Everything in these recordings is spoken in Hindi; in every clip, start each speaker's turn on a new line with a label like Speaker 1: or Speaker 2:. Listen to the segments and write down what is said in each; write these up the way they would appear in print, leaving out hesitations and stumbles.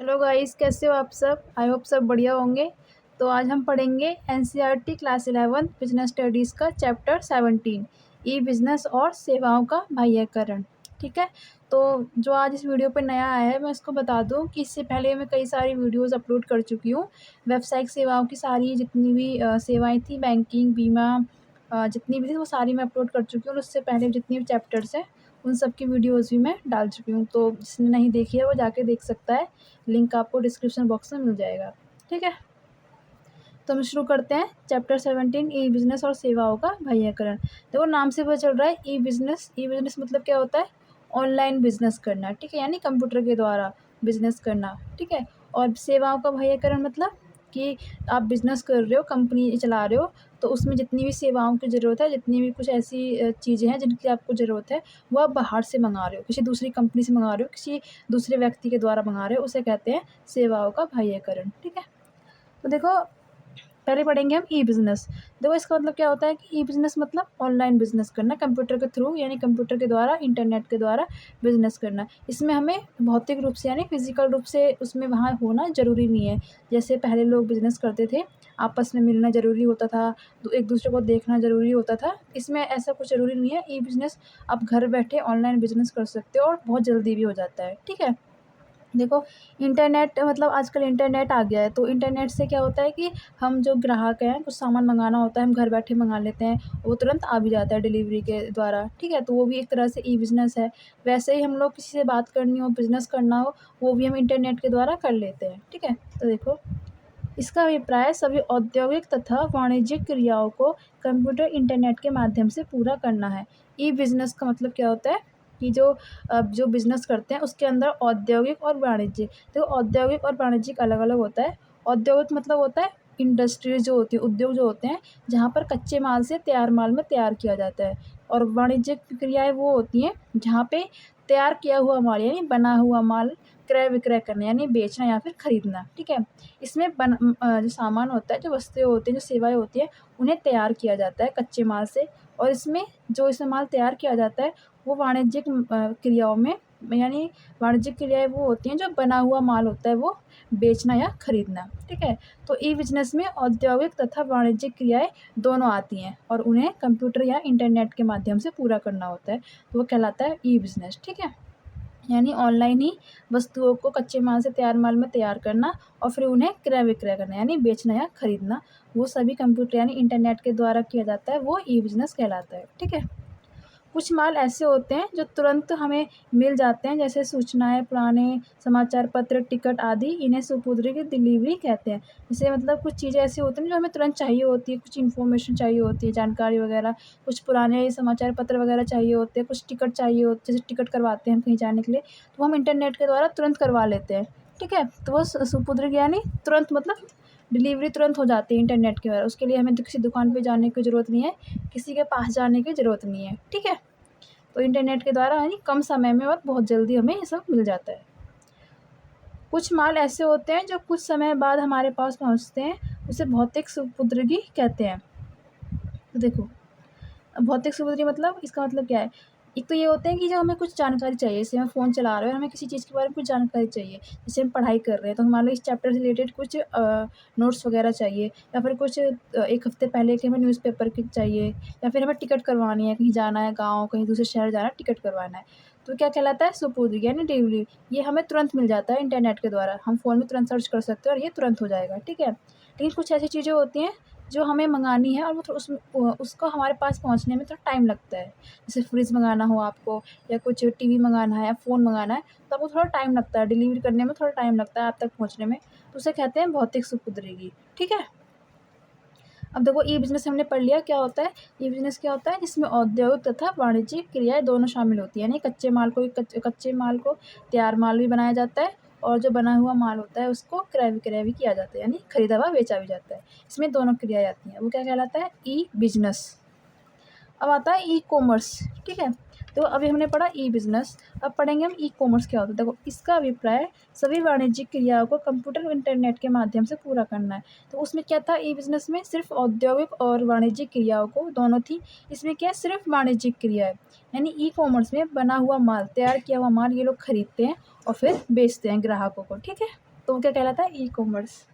Speaker 1: हेलो गाइस, कैसे हो आप सब? आई होप सब बढ़िया होंगे। तो आज हम पढ़ेंगे एनसीईआरटी क्लास 11 बिजनेस स्टडीज़ का चैप्टर 17 ई बिज़नेस और सेवाओं का बाह्यकरण। ठीक है। तो जो आज इस वीडियो पे नया आया है, मैं उसको बता दूं कि इससे पहले मैं कई सारी वीडियोस अपलोड कर चुकी हूँ। व्यावसायिक सेवाओं की सारी जितनी भी सेवाएँ थी, बैंकिंग, बीमा, जितनी भी थी वो सारी मैं अपलोड कर चुकी हूँ। और उससे पहले जितनी भी चैप्टर्स हैं उन सब की वीडियोज़ भी मैं डाल चुकी हूँ। तो जिसने नहीं देखी है वो जाके देख सकता है। लिंक आपको डिस्क्रिप्शन बॉक्स में मिल जाएगा। ठीक है। तो हम शुरू करते हैं चैप्टर 17 ई बिज़नेस और सेवाओं का बाह्यकरण। देखो नाम से पता चल रहा है ई बिज़नेस। ई बिज़नेस मतलब क्या होता है? ऑनलाइन बिज़नेस करना। ठीक है, यानी कंप्यूटर के द्वारा बिज़नेस करना। ठीक है। और सेवाओं का बाह्यकरण मतलब कि आप बिज़नेस कर रहे हो, कंपनी चला रहे हो, तो उसमें जितनी भी सेवाओं की ज़रूरत है, जितनी भी कुछ ऐसी चीज़ें हैं जिनकी आपको ज़रूरत है, वो आप बाहर से मंगा रहे हो, किसी दूसरी कंपनी से मंगा रहे हो, किसी दूसरे व्यक्ति के द्वारा मंगा रहे हो, उसे कहते हैं सेवाओं का बाह्यकरण। ठीक है। तो देखो पहले पढ़ेंगे हम ई बिज़नेस। देखो इसका मतलब क्या होता है कि ई बिज़नेस मतलब ऑनलाइन बिज़नेस करना कंप्यूटर के थ्रू, यानी कंप्यूटर के द्वारा, इंटरनेट के द्वारा बिज़नेस करना। इसमें हमें भौतिक रूप से यानी फ़िज़िकल रूप से उसमें वहाँ होना ज़रूरी नहीं है। जैसे पहले लोग बिज़नेस करते थे, आपस में मिलना ज़रूरी होता था, एक दूसरे को देखना ज़रूरी होता था। इसमें ऐसा कुछ ज़रूरी नहीं है। ई बिज़नेस आप घर बैठे ऑनलाइन बिज़नेस कर सकते हो और बहुत जल्दी भी हो जाता है। ठीक है। देखो इंटरनेट मतलब आजकल इंटरनेट आ गया है, तो इंटरनेट से क्या होता है कि हम जो ग्राहक हैं, कुछ सामान मंगाना होता है, हम घर बैठे मंगा लेते हैं, वो तुरंत आ भी जाता है डिलीवरी के द्वारा। ठीक है, तो वो भी एक तरह से ई बिज़नेस है। वैसे ही हम लोग किसी से बात करनी हो, बिज़नेस करना हो, वो भी हम इंटरनेट के द्वारा कर लेते हैं। ठीक है, तो देखो इसका अभिप्राय सभी औद्योगिक तथा वाणिज्यिक क्रियाओं को कंप्यूटर इंटरनेट के माध्यम से पूरा करना है। ई बिज़नेस का मतलब क्या होता है कि जो बिज़नेस करते हैं उसके अंदर औद्योगिक और वाणिज्यिक, तो औद्योगिक और वाणिज्यिक अलग-अलग होता है। औद्योगिक मतलब होता है इंडस्ट्रीज़ जो होती है, उद्योग जो होते हैं, जहाँ पर कच्चे माल से तैयार माल में तैयार किया जाता है। और वाणिज्यिक क्रियाएँ वो होती हैं जहाँ पे तैयार किया हुआ माल यानी बना हुआ माल क्रय-विक्रय करना यानी बेचना या फिर खरीदना। ठीक है। इसमें जो सामान होता है, जो वस्तुएँ होती हैं, जो सेवाएँ होती हैं, उन्हें तैयार किया जाता है कच्चे माल से। और इसमें जो इसमें माल तैयार किया जाता है वो वाणिज्यिक क्रियाओं में, यानी वाणिज्यिक क्रियाएँ वो होती हैं जो बना हुआ माल होता है वो बेचना या खरीदना। ठीक है। तो ई बिज़नेस में औद्योगिक तथा वाणिज्यिक क्रियाएँ दोनों आती हैं और उन्हें कंप्यूटर या इंटरनेट के माध्यम से पूरा करना होता है। तो वो कहलाता है ई बिज़नेस। ठीक है। यानी ऑनलाइन ही वस्तुओं को कच्चे माल से तैयार माल में तैयार करना और फिर उन्हें क्रय विक्रय करना यानी बेचना या खरीदना, वो सभी कंप्यूटर यानी इंटरनेट के द्वारा किया जाता है, वो ई बिज़नेस कहलाता है। ठीक है। कुछ माल ऐसे होते हैं जो तुरंत हमें मिल जाते हैं, जैसे सूचनाएँ, पुराने समाचार पत्र, टिकट आदि, इन्हें सुपुर्द की डिलीवरी कहते हैं। जैसे मतलब कुछ चीज़ें ऐसी होती हैं जो हमें तुरंत चाहिए होती है, कुछ इन्फॉर्मेशन चाहिए होती है, जानकारी वगैरह, कुछ पुराने समाचार पत्र वगैरह चाहिए होते हैं, कुछ टिकट चाहिए होते हैं, जैसे टिकट करवाते हैं हम कहीं जाने के लिए, तो हम इंटरनेट के द्वारा तुरंत करवा लेते हैं। ठीक है? तो वो सुपुर्द यानी तुरंत मतलब डिलीवरी तुरंत हो जाती है इंटरनेट के द्वारा। उसके लिए हमें तो किसी दुकान पे जाने की ज़रूरत नहीं है, किसी के पास जाने की ज़रूरत नहीं है। ठीक है? तो इंटरनेट के द्वारा यानी कम समय में और बहुत जल्दी हमें ये सब मिल जाता है। कुछ माल ऐसे होते हैं जो कुछ समय बाद हमारे पास पहुँचते हैं, उसे भौतिक सुपुर्दगी कहते हैं। तो देखो भौतिक सुपुर्दगी मतलब इसका मतलब क्या है? एक तो ये होते हैं कि जो हमें कुछ जानकारी चाहिए, जैसे हम फ़ोन चला रहे हैं और हमें किसी चीज़ के बारे में कुछ जानकारी चाहिए, जैसे हम पढ़ाई कर रहे हैं, तो मान लो इस चैप्टर से रिलेटेड कुछ नोट्स वगैरह चाहिए, या फिर कुछ 1 हफ़्ते पहले के हमें न्यूज़पेपर की चाहिए, या फिर हमें टिकट करवानी है, कहीं जाना है गाँव, कहीं दूसरे शहर जाना है, टिकट करवाना है। तो क्या कहलाता है? सुपुर्दगी यानी डिलीवरी। ये हमें तुरंत मिल जाता है इंटरनेट के द्वारा, हम फ़ोन में तुरंत सर्च कर सकते हैं और ये तुरंत हो जाएगा। ठीक है? लेकिन कुछ ऐसी चीज़ें होती हैं जो हमें मँगानी है और वो उसको हमारे पास पहुँचने में थोड़ा टाइम लगता है। जैसे फ्रिज मँगाना हो आपको, या कुछ टीवी मँगाना है या फ़ोन मँगाना है, तो आपको थोड़ा टाइम लगता है, डिलीवरी करने में थोड़ा टाइम लगता है आप तक पहुँचने में, तो उसे कहते हैं भौतिक सुपुर्दगी। ठीक है? अब देखो ई बिज़नेस हमने पढ़ लिया क्या होता है। ई बिज़नेस क्या होता है? जिसमें औद्योगिक तथा वाणिज्यिक क्रियाएँ दोनों शामिल होती हैं, यानी कच्चे माल को तैयार माल भी बनाया जाता है, और जो बना हुआ माल होता है उसको क्रय विक्रय भी किया जाता है, यानी खरीदा हुआ बेचा भी जाता है। इसमें दोनों क्रियाएँ आती हैं, वो क्या कहलाता है? ई बिज़नेस। अब आता है ई-कॉमर्स। ठीक है? तो अभी हमने पढ़ा ई बिज़नेस, अब पढ़ेंगे हम ई-कॉमर्स क्या होता है। देखो इसका अभिप्राय सभी वाणिज्यिक क्रियाओं को कंप्यूटर व इंटरनेट के माध्यम से पूरा करना है। तो उसमें क्या था ई बिज़नेस में? सिर्फ़ औद्योगिक और वाणिज्यिक क्रियाओं को दोनों थी। इसमें क्या है? सिर्फ़ वाणिज्यिक क्रिया है। यानी ई-कॉमर्स में बना हुआ माल, तैयार किया हुआ माल ये लोग खरीदते हैं और फिर बेचते हैं ग्राहकों को। ठीक है? तो वो क्या कहलाता है, ई कॉमर्स।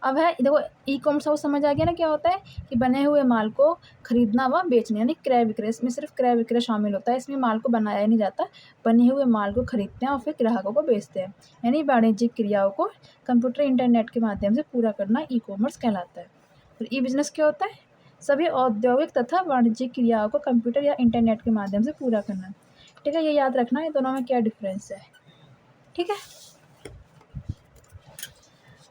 Speaker 1: अब है देखो, ई कॉमर्स आपको समझ आ गया ना क्या होता है, कि बने हुए माल को खरीदना व बेचना, यानी क्रय विक्रय। इसमें सिर्फ क्रय विक्रय शामिल होता है, इसमें माल को बनाया नहीं जाता, बने हुए माल को खरीदते हैं और फिर ग्राहकों को बेचते हैं, यानी वाणिज्यिक क्रियाओं को कंप्यूटर इंटरनेट के माध्यम से पूरा करना ई कॉमर्स कहलाता है। और ई बिजनेस क्या होता है, सभी औद्योगिक तथा वाणिज्यिक क्रियाओं को कंप्यूटर या इंटरनेट के माध्यम से पूरा करना। ठीक है, ये याद रखना है दोनों में क्या डिफरेंस है। ठीक है,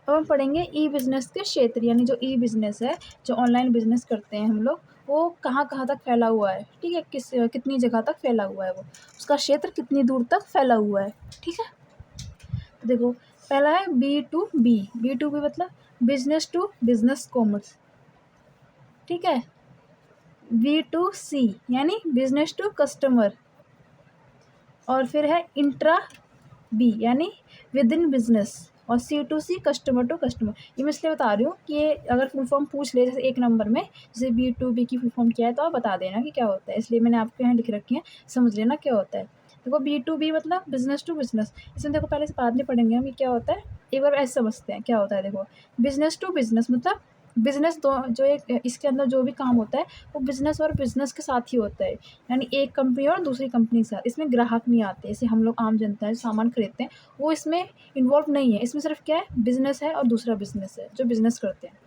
Speaker 1: अब हम पढ़ेंगे ई बिज़नेस के क्षेत्र, यानी जो ई बिज़नेस है, जो ऑनलाइन बिज़नेस करते हैं हम लोग, वो कहाँ कहाँ तक फैला हुआ है। ठीक है, कितनी जगह तक फैला हुआ है, वो उसका क्षेत्र कितनी दूर तक फैला हुआ है। ठीक है, तो देखो पहला है B2B। B2B मतलब बिजनेस टू बिजनेस कॉमर्स। ठीक है, B2C यानी बिजनेस टू कस्टमर, और फिर है इंट्रा बी यानी विद इन बिजनेस, और C2C कस्टमर टू कस्टमर। ये मैं इसलिए बता रही हूँ कि ये अगर फुल फॉर्म पूछ ले जैसे एक नंबर में, जैसे B2B की फुल फॉर्म क्या है, तो आप बता देना कि क्या होता है, इसलिए मैंने आपके यहाँ लिख रखी है, समझ लेना क्या होता है। देखो B2B मतलब बिजनेस टू बिजनेस, इसमें देखो पहले से बाद में पढ़ेंगे हम ये क्या होता है, एक बार ऐसे समझते हैं क्या होता है। देखो बिजनेस टू बिजनेस मतलब बिजनेस दो, जो एक इसके अंदर जो भी काम होता है वो बिजनेस और बिजनेस के साथ ही होता है, यानी एक कंपनी और दूसरी कंपनी के साथ। इसमें ग्राहक नहीं आते, जैसे हम लोग आम जनता है सामान खरीदते हैं, वो इसमें इन्वॉल्व नहीं है। इसमें सिर्फ क्या है, बिजनेस है और दूसरा बिजनेस है जो बिजनेस करते हैं।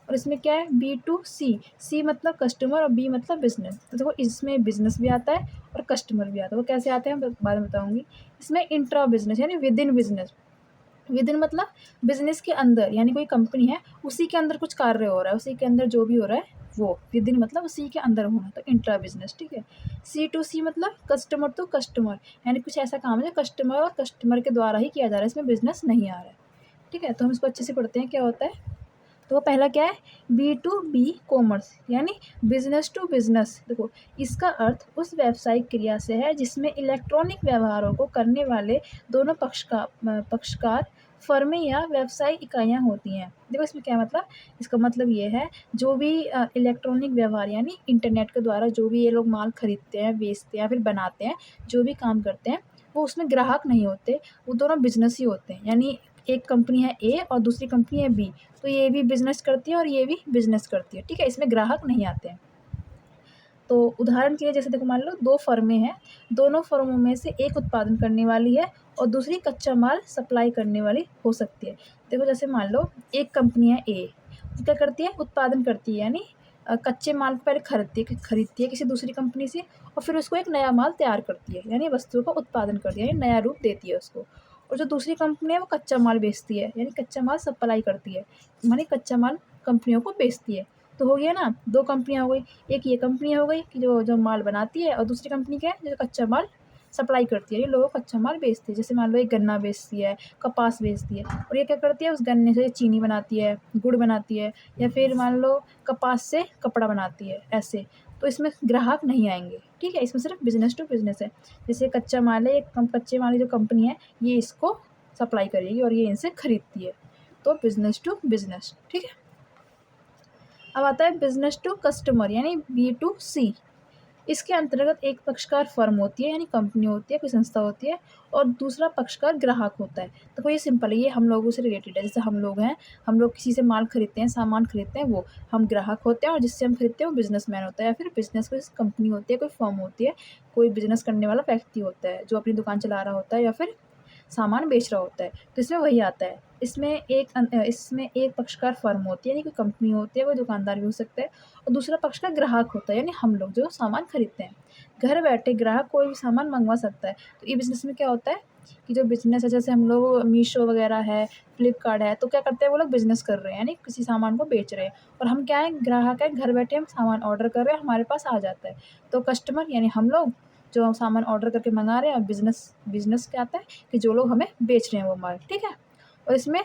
Speaker 1: और इसमें क्या है, B2C, सी मतलब कस्टमर और बी मतलब बिजनेस। तो देखो इसमें बिजनेस भी आता है और कस्टमर भी आता है। वो कैसे आते हैं बाद में बताऊंगी। इसमें इंट्रा बिजनेस यानी with in business, with in मतलब बिजनेस के अंदर, यानी कोई कंपनी है उसी के अंदर कुछ कार्य हो रहा है, उसी के अंदर जो भी हो रहा है वो विद इन मतलब उसी के अंदर होना, तो इंट्रा बिजनेस। ठीक है, C2C मतलब कस्टमर टू कस्टमर, यानी कुछ ऐसा काम है जो कस्टमर और कस्टमर के द्वारा ही किया जा रहा है, इसमें बिजनेस नहीं आ रहा है। ठीक है, तो हम इसको अच्छे से पढ़ते हैं क्या होता है। तो वो पहला क्या है, B2B कॉमर्स यानी बिजनेस टू बिजनेस। देखो इसका अर्थ उस व्यावसायिक क्रिया से है जिसमें इलेक्ट्रॉनिक व्यवहारों को करने वाले दोनों पक्षकार फर्में या व्यवसायिक इकाइयाँ होती हैं। देखो इसमें क्या मतलब, इसका मतलब ये है जो भी इलेक्ट्रॉनिक व्यवहार यानी इंटरनेट के द्वारा जो भी ये लोग माल खरीदते हैं, बेचते हैं, फिर बनाते हैं, जो भी काम करते हैं, वो उसमें ग्राहक नहीं होते, वो दोनों बिजनेस ही होते हैं। यानी एक कंपनी है ए और दूसरी कंपनी है बी, तो ये भी बिजनेस करती है और ये भी बिजनेस करती है। ठीक है, इसमें ग्राहक नहीं आते हैं। तो उदाहरण के लिए जैसे देखो मान लो दो फर्में हैं, दोनों फर्मों में से एक उत्पादन करने वाली है और दूसरी कच्चा माल सप्लाई करने वाली हो सकती है। देखो जैसे मान लो एक कंपनी है ए, वो क्या करती है, उत्पादन करती है, यानी कच्चे माल को पहले खरीदती है किसी दूसरी कंपनी से, और फिर उसको एक नया माल तैयार करती है, यानी वस्तु का उत्पादन करती है, यानी नया रूप देती है उसको। और जो दूसरी कंपनी है वो कच्चा माल बेचती है, यानी कच्चा माल सप्लाई करती है, यानी कच्चा माल कंपनियों को बेचती है। तो हो गया ना, दो कंपनियाँ हो गई, एक ये कंपनी हो गई कि जो जो माल बनाती है, और दूसरी कंपनी क्या है, जो कच्चा माल सप्लाई करती है, ये लोगों को कच्चा माल बेचती है। जैसे मान लो एक गन्ना बेचती है, कपास बेचती है, और ये क्या करती है, उस गन्ने से चीनी बनाती है, गुड़ बनाती है, या फिर मान लो कपास से कपड़ा बनाती है, ऐसे। तो इसमें ग्राहक नहीं आएंगे। ठीक है, इसमें सिर्फ बिजनेस टू बिजनेस है। जैसे कच्चा माल है, कच्चे माल की जो कंपनी है ये इसको सप्लाई करेगी और ये इनसे खरीदती है, तो बिजनेस टू बिजनेस। ठीक है, अब आता है बिजनेस टू कस्टमर यानी B2C। इसके अंतर्गत एक पक्षकार फर्म होती है, यानी कंपनी होती है, कोई संस्था होती है, और दूसरा पक्षकार ग्राहक होता है। तो कोई सिंपल है, ये हम लोगों से रिलेटेड है। जैसे हम लोग हैं, हम लोग किसी से माल खरीदते हैं, सामान खरीदते हैं, वो हम ग्राहक होते हैं, और जिससे हम खरीदते हैं वो बिजनेसमैन होता है, या फिर बिजनेस कोई कंपनी होती है, कोई फर्म होती है, कोई बिजनेस करने वाला व्यक्ति होता है जो अपनी दुकान चला रहा होता है या फिर सामान बेच रहा होता है। तो इसमें वही आता है। इसमें एक पक्षकार फर्म होती है, यानी कोई कंपनी होती है, कोई दुकानदार भी हो सकता है, और दूसरा पक्षकार ग्राहक होता है, यानी हम लोग जो सामान खरीदते हैं। घर बैठे ग्राहक कोई भी सामान मंगवा सकता है। तो ई बिज़नेस में क्या होता है कि जो बिज़नेस है, जैसे हम लोग मीशो वगैरह है, फ्लिपकार्ट है, तो क्या करते हैं वो लोग बिज़नेस कर रहे हैं, यानी किसी सामान को बेच रहे हैं, और हम क्या है, ग्राहक हैं, घर बैठे हम सामान ऑर्डर कर रहे हैं, हमारे पास आ जाता है। तो कस्टमर यानी हम लोग जो सामान ऑर्डर करके मंगा रहे हैं, और बिज़नेस क्या आता है कि जो लोग हमें बेच रहे हैं वो माल। ठीक है, और इसमें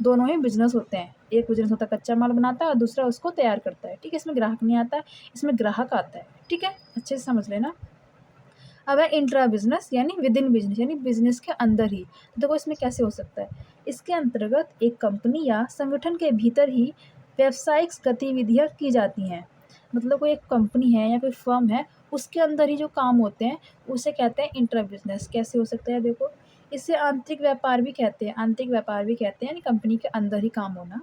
Speaker 1: दोनों ही बिज़नेस होते हैं। एक बिज़नेस होता है कच्चा माल बनाता है और दूसरा उसको तैयार करता है। ठीक है, इसमें ग्राहक नहीं आता है, इसमें ग्राहक आता है। ठीक है, अच्छे से समझ लेना। अब है इंट्रा बिज़नेस यानी विद इन बिज़नेस, यानी बिज़नेस के अंदर ही। तो देखो इसमें कैसे हो सकता है, इसके अंतर्गत एक कंपनी या संगठन के भीतर ही व्यावसायिक गतिविधियाँ की जाती हैं। मतलब कोई एक कंपनी है या कोई फर्म है, उसके अंदर ही जो काम होते हैं उसे कहते हैं इंट्रा बिज़नेस। कैसे हो सकता है देखो, इसे आंतरिक व्यापार भी कहते हैं, आंतरिक व्यापार भी कहते हैं, यानी कंपनी के अंदर ही काम होना।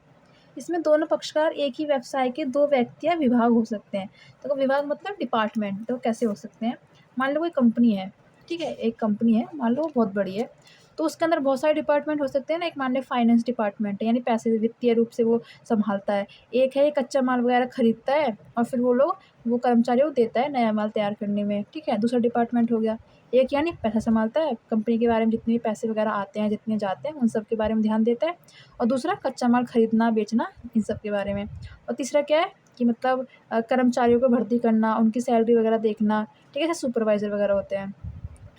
Speaker 1: इसमें दोनों पक्षकार एक ही व्यवसाय के 2 व्यक्ति या विभाग हो सकते हैं। तो विभाग मतलब डिपार्टमेंट, तो कैसे हो सकते हैं? मान लो कोई कंपनी है, ठीक है? एक कंपनी है, मान लो वो बहुत बड़ी है, तो उसके अंदर बहुत सारे डिपार्टमेंट हो सकते हैं ना। एक मान लें फाइनेंस डिपार्टमेंट है, यानी पैसे वित्तीय रूप से वो सँभालता है। एक है ये कच्चा माल वगैरह खरीदता है और फिर वो कर्मचारियों को देता है नया माल तैयार करने में, ठीक है? दूसरा डिपार्टमेंट हो गया। एक यानी पैसा सँभालता है, कंपनी के बारे में जितने भी पैसे वगैरह आते हैं, जितने जाते हैं, उन सब के बारे में ध्यान देता है। और दूसरा कच्चा माल खरीदना, बेचना, इन सब के बारे में। और तीसरा क्या है कि मतलब कर्मचारियों को भर्ती करना, उनकी सैलरी वगैरह देखना, ठीक है? जैसे सुपरवाइज़र वगैरह होते हैं।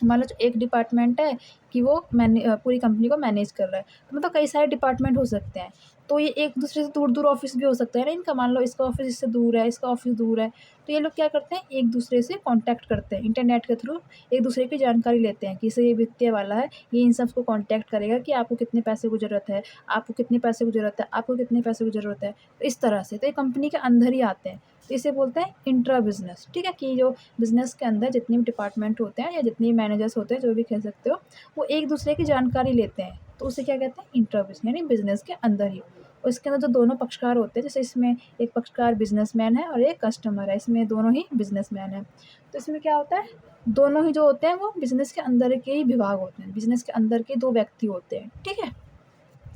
Speaker 1: मान लो जो एक डिपार्टमेंट है कि वो पूरी कंपनी को मैनेज कर रहा है, तो मतलब कई सारे डिपार्टमेंट हो सकते हैं। तो ये एक दूसरे से दूर-दूर ऑफ़िस भी हो सकता है ना इनका, मान लो इसका ऑफ़िस इससे दूर है, इसका ऑफ़िस दूर है, तो ये लोग क्या करते हैं, एक दूसरे से कॉन्टैक्ट करते हैं, इंटरनेट के थ्रू एक दूसरे की जानकारी लेते हैं कि जैसे ये वित्तीय वाला है, ये इन सबको कॉन्टैक्ट करेगा कि आपको कितने पैसे की ज़रूरत है, आपको कितने पैसे की ज़रूरत है, आपको कितने पैसे की ज़रूरत है। तो इस तरह से, तो ये कंपनी के अंदर ही आते हैं। तो इसे बोलते हैं इंट्रा बिज़नेस, ठीक है? कि जो बिज़नेस के अंदर जितने भी डिपार्टमेंट होते हैं या जितने भी मैनेजर्स होते हैं, जो भी कह सकते हो, वो एक दूसरे की जानकारी लेते हैं, तो उसे क्या कहते हैं, इंट्रा बिज़नेस, यानी बिज़नेस के अंदर ही। और इसके अंदर जो दोनों पक्षकार होते हैं, जैसे इसमें एक पक्षकार बिज़नेसमैन है और एक कस्टमर है, इसमें दोनों ही बिज़नेसमैन हैं। तो इसमें क्या होता है, दोनों ही जो होते हैं वो बिज़नेस के अंदर के ही विभाग होते हैं, बिज़नेस के अंदर के 2 व्यक्ति होते हैं, ठीक है?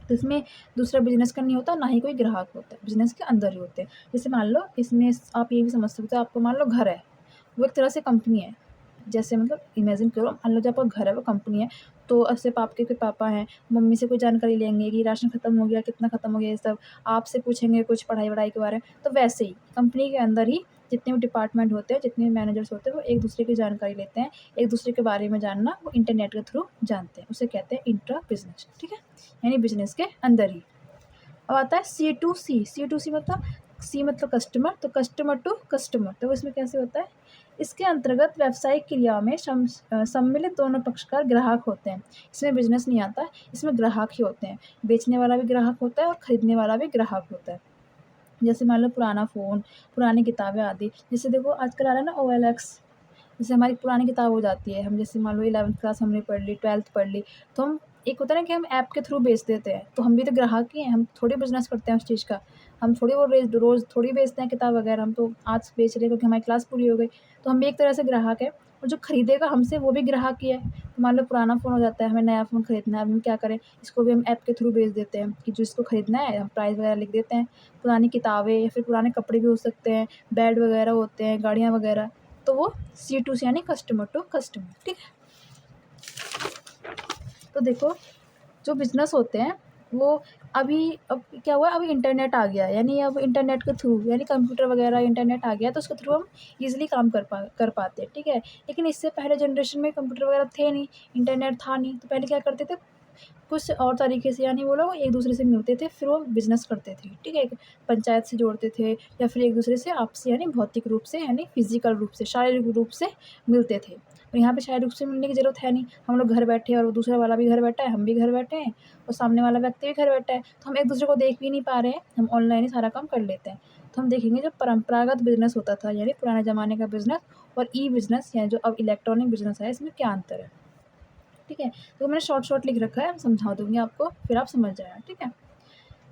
Speaker 1: तो इसमें दूसरा बिज़नेस का नहीं होता, ना ही कोई ग्राहक होता है, बिज़नेस के अंदर ही होते हैं। जैसे मान लो इसमें आप ये भी समझ सकते हो, आपको मान लो घर है, वो एक तरह से कंपनी है। जैसे मतलब इमेजिन करो, मान लो जब आपका घर है वो कंपनी है, तो ऐसे आपके कोई पापा हैं, मम्मी से कोई जानकारी लेंगे कि राशन खत्म हो गया, कितना खत्म हो गया, ये सब आपसे पूछेंगे कुछ पढ़ाई-वढ़ाई के बारे में। तो वैसे ही कंपनी के अंदर ही जितने भी डिपार्टमेंट होते हैं, जितने भी मैनेजर्स होते हैं, वो एक दूसरे की जानकारी लेते हैं, एक दूसरे के बारे में जानना वो इंटरनेट के थ्रू जानते हैं, उसे कहते हैं इंट्रा बिज़नेस, ठीक है? यानी बिज़नेस के अंदर ही। अब आता है सी टू सी, सी टू सी मतलब सी मतलब कस्टमर, तो कस्टमर टू कस्टमर, तो इसमें कैसे होता है, इसके अंतर्गत व्यावसायिक क्रियाओं में सम्मिलित दोनों पक्षकार ग्राहक होते हैं। इसमें बिज़नेस नहीं आता, इसमें ग्राहक ही होते हैं। बेचने वाला भी ग्राहक होता है और खरीदने वाला भी ग्राहक होता है। जैसे मान लो पुराना फ़ोन, पुरानी किताबें आदि, जैसे देखो आजकल आ रहा है ना ओएलएक्स, जैसे हमारी पुरानी किताब हो जाती है, हम जैसे मान लो 11th क्लास हमने पढ़ ली, 12th पढ़ ली, तो हम एक होता है ना कि हम ऐप के थ्रू बेच देते हैं, तो हम भी तो ग्राहक ही हैं, हम थोड़ी बिज़नेस करते हैं उस चीज़ का। हम थोड़ी वो रोज़ थोड़ी बेचते हैं किताब वगैरह, हम तो आज बेच रहे हैं क्योंकि हमारी क्लास पूरी हो गई, तो हम भी एक तरह से ग्राहक हैं, और जो खरीदेगा हमसे वो भी ग्राहक ही है। तो मान लो पुराना फ़ोन हो जाता है, हमें नया फ़ोन खरीदना है, अब हम क्या करें, इसको भी हम ऐप के थ्रू बेच देते हैं कि जिसको खरीदना है हम प्राइस वगैरह लिख देते हैं। पुरानी किताबें या फिर पुराने कपड़े भी हो सकते हैं, बेड वगैरह होते हैं, गाड़ियाँ वगैरह, तो वो सी टू सी यानी कस्टमर टू कस्टमर, ठीक है? तो देखो जो बिज़नेस होते हैं वो अभी अब क्या हुआ है, अभी इंटरनेट आ गया है, यानी अब इंटरनेट के थ्रू यानी कंप्यूटर वगैरह इंटरनेट आ गया है, तो उसके थ्रू हम ईज़िली काम कर पाते हैं, ठीक है? लेकिन इससे पहले जनरेशन में कंप्यूटर वगैरह थे नहीं, इंटरनेट था नहीं, तो पहले क्या करते थे, कुछ और तरीके से, यानी वो लोग एक-दूसरे से मिलते थे, फिर वो बिज़नेस करते थे, ठीक है? एक पंचायत से जोड़ते थे या फिर एक-दूसरे से आपसी यानी भौतिक रूप से यानी फ़िज़िकल रूप से, शारीरिक रूप से मिलते थे। और यहाँ पे शारीरिक रूप से मिलने की ज़रूरत है नहीं, हम लोग घर बैठे हैं और वो दूसरा वाला भी घर बैठा है, हम भी घर बैठे हैं और सामने वाला व्यक्ति भी घर बैठा है, तो हम एक-दूसरे को देख भी नहीं पा रहे हैं, हम ऑनलाइन ही सारा काम कर लेते हैं। तो हम देखेंगे जो परंपरागत बिज़नेस होता था, यानी पुराने ज़माने का बिज़नेस और ई-बिज़नेस यानी जो अब इलेक्ट्रॉनिक बिज़नेस है, इसमें क्या अंतर है? ठीक है? तो मैंने शॉर्ट लिख रखा है, मैं समझा दूँगी आपको, फिर आप समझ जाना, ठीक है?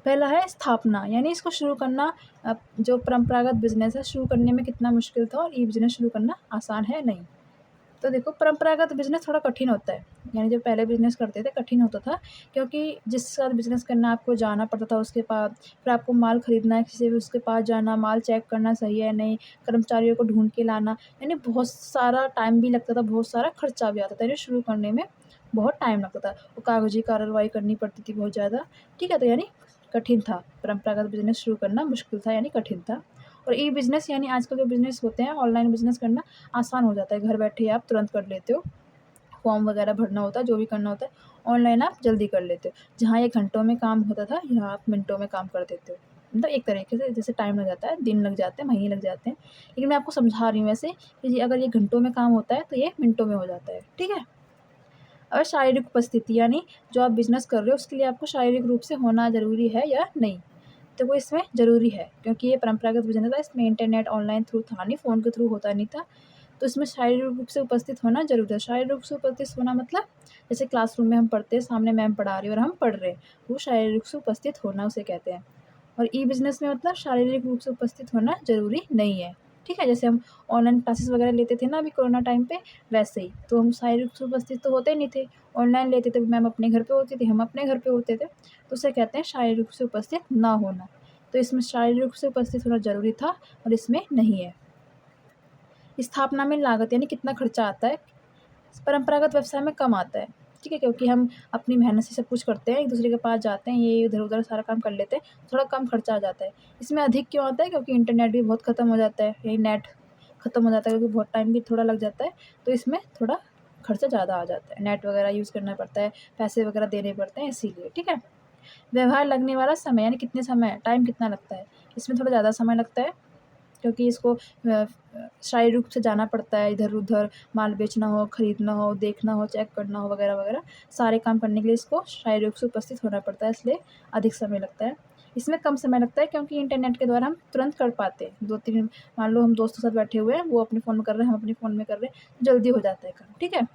Speaker 1: पहला है स्थापना, यानी इसको शुरू करना, जो परंपरागत बिज़नेस है, शुरू करने में कितना मुश्किल था और ई-बिज़नेस शुरू करना आसान है, नहीं। तो देखो परंपरागत बिज़नेस थोड़ा कठिन होता है, यानी जब पहले बिज़नेस करते थे कठिन होता था, क्योंकि जिसके साथ बिज़नेस करना आपको जाना पड़ता था उसके पास, फिर आपको माल खरीदना है किसी भी उसके पास जाना, माल चेक करना सही है नहीं, कर्मचारियों को ढूँढ के लाना, यानी बहुत सारा टाइम भी लगता था, बहुत सारा खर्चा भी आता था, यानी शुरू करने में बहुत टाइम लगता था, वो कागज़ी कार्रवाई करनी पड़ती थी बहुत ज़्यादा, ठीक है? तो यानी कठिन था, परंपरागत बिज़नेस शुरू करना मुश्किल था यानी कठिन था। और ई-बिज़नेस यानी आजकल जो बिज़नेस होते हैं ऑनलाइन बिज़नेस करना आसान हो जाता है, घर बैठे ही आप तुरंत कर लेते हो। फॉर्म वगैरह भरना होता है, जो भी करना होता है, ऑनलाइन आप जल्दी कर लेते हो। जहाँ ये घंटों में काम होता था, यहाँ आप मिनटों में काम कर देते हो। मतलब एक तरीके से जैसे टाइम लग जाता है, दिन लग जाते हैं, महीने लग जाते हैं। लेकिन मैं आपको समझा रही हूँ वैसे कि जी अगर ये घंटों में काम होता है, तो ये मिनटों में हो जाता है, ठीक है? और शारीरिक उपस्थिति यानी जो आप बिज़नेस कर रहे हो, उसके लिए आपको शारीरिक रूप से होना ज़रूरी है या नहीं? तो वो इसमें ज़रूरी है, क्योंकि ये परंपरागत बिज़नेस था, इसमें इंटरनेट ऑनलाइन थ्रू था नहीं, फ़ोन के थ्रू होता नहीं था, तो इसमें शारीरिक रूप से उपस्थित होना ज़रूरी है। शारीरिक रूप से उपस्थित होना मतलब जैसे क्लासरूम में हम पढ़ते हैं, सामने मैम पढ़ा रही है और हम पढ़ रहे हैं, वो शारीरिक रूप से उपस्थित होना उसे कहते हैं। और ई बिज़नेस में मतलब शारीरिक रूप से उपस्थित होना ज़रूरी नहीं है, ठीक है? जैसे हम ऑनलाइन क्लासेस वगैरह लेते थे ना अभी कोरोना टाइम पे, वैसे ही। तो हम शारीरिक रूप से उपस्थित तो होते नहीं थे, ऑनलाइन लेते थे, मैम अपने घर पे होती थी, हम अपने घर पे होते थे, तो उसे कहते हैं शारीरिक रूप से उपस्थित ना होना। तो इसमें शारीरिक रूप से उपस्थित होना ज़रूरी था और इसमें नहीं है। स्थापना में लागत यानी कितना खर्चा आता है, परंपरागत व्यवसाय में कम आता है, ठीक है? क्योंकि हम अपनी मेहनत से सब कुछ करते हैं, एक-दूसरे के पास जाते हैं, ये इधर-उधर सारा काम कर लेते हैं, थोड़ा कम खर्चा आ जाता है। इसमें अधिक क्यों आता है? क्योंकि इंटरनेट भी बहुत खत्म हो जाता है, यही नेट खत्म हो जाता है क्योंकि बहुत टाइम भी थोड़ा लग जाता है, तो इसमें थोड़ा खर्चा ज़्यादा आ जाता है। नेट वगैरह यूज़ करना पड़ता है, पैसे वगैरह देने पड़ते हैं इसीलिए, ठीक है? व्यवहार लगने वाला समय यानी कितने समय टाइम कितना लगता है? इसमें थोड़ा ज़्यादा समय लगता है क्योंकि इसको शारीरिक रूप से जाना पड़ता है, इधर-उधर माल बेचना हो, खरीदना हो, देखना हो, चेक करना हो वगैरह-वगैरह, सारे काम करने के लिए इसको शारीरिक रूप से उपस्थित होना पड़ता है, इसलिए अधिक समय लगता है। इसमें कम समय लगता है क्योंकि इंटरनेट के द्वारा हम तुरंत कर पाते हैं। 2-3 मान लो हम दोस्तों के साथ बैठे हुए हैं, वो अपने फ़ोन में कर रहे हैं, हम अपने फ़ोन में कर रहे हैं, जल्दी हो जाता है काम, ठीक है?